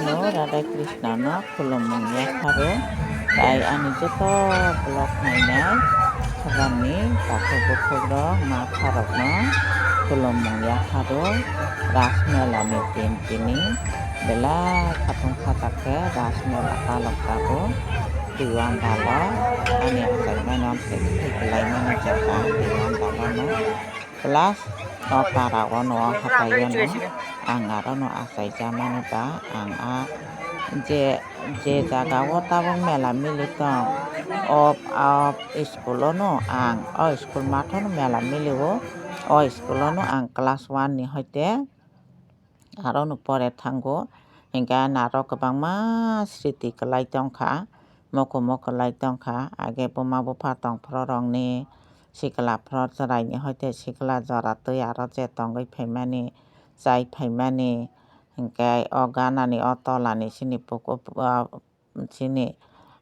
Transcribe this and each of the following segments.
no Radha Krishna no khulumung yakharo tai ani joto blog nainai sabanni bathau bukhogrok ma pharok no khulumung yakharo ras mela ni tin tini bela khatung khatake ras mela palok tabo diwang dalo ani asai mainom kelai mani jaka diwang dalo no plus no tarago no hatayo no ang aro no asai jamani ba ang je jagao tabong mela militong of school no ang school matho no mela miliwo school no ang class 1 ni hoite aro no pore thango hingga naro kwbangma sriti klai tongkha moko klai tongkha age buma bufa tongphro rokni sikla phro charai ni hoite sikla jora tui aro je tongoi phaimani chai phaimani hingke o ganani o tolani sini sini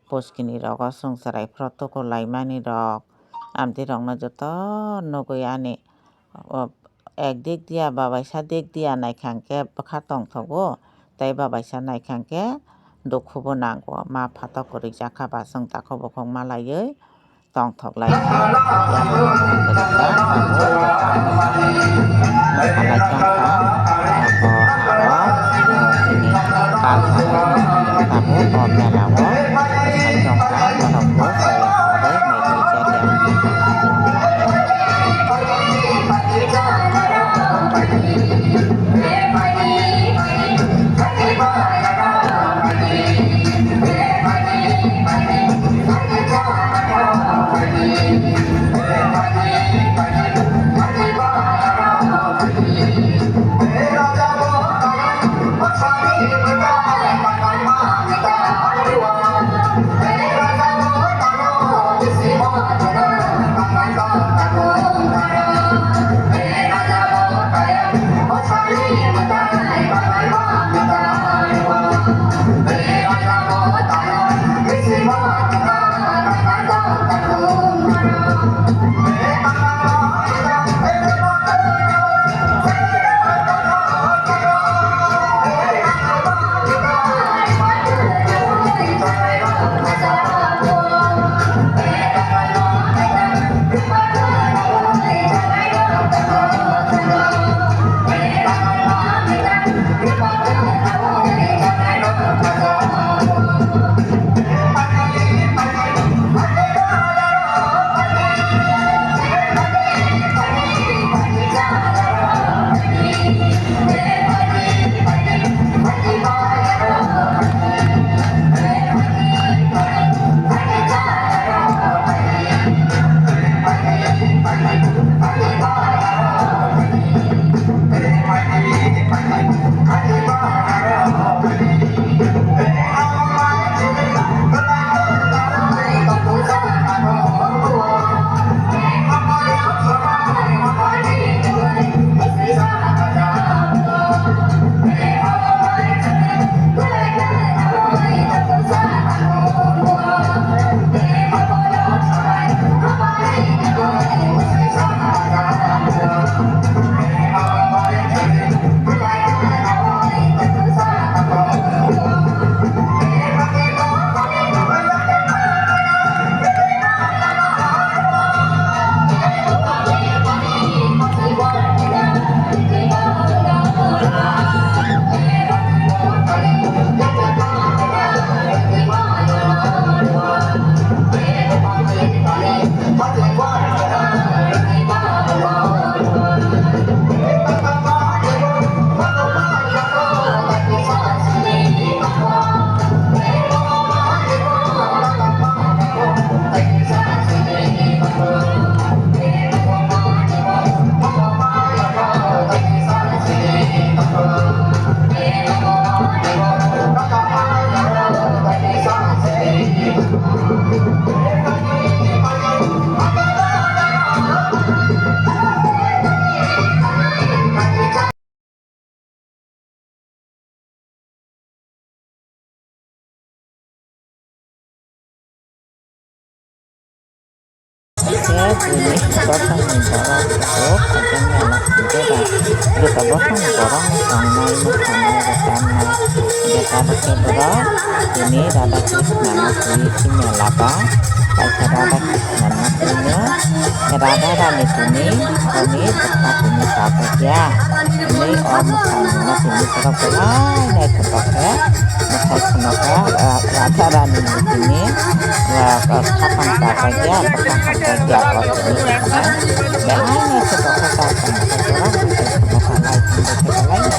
poskini rogo songsarai phro tukulaimani rok amti rok no joto nugui ani ek dik dia babaisa dik dia naikangke bwkha tongthogo tei babaisa naikangke dukhubo nango ma phatok rijak ba chwng tako bukhuk malaioi tongthoklaijak yago bwkhak rijak abo mosalai tongkha abo aro sini cultural tabo o melao bwsai tongkha borokbo saya khoroi meitei bunyi botong borong cukup ajangnya anak juga kita botong borong sangai sangai rekanai Tetapi berok ini Radha Krishna Mukhi Simelapa Kaisa Radha Krishna Mukhinya Radha Rani Tuni Kami tetap ini sahaja ini Om Sanuna Tuni Terapulai Nai Terapulai Masa Semoga Radha Rani Tuni Kapan sahaja Kapan sahaja Waktu ini Dan hanya sebab kata Sama orang Sama lain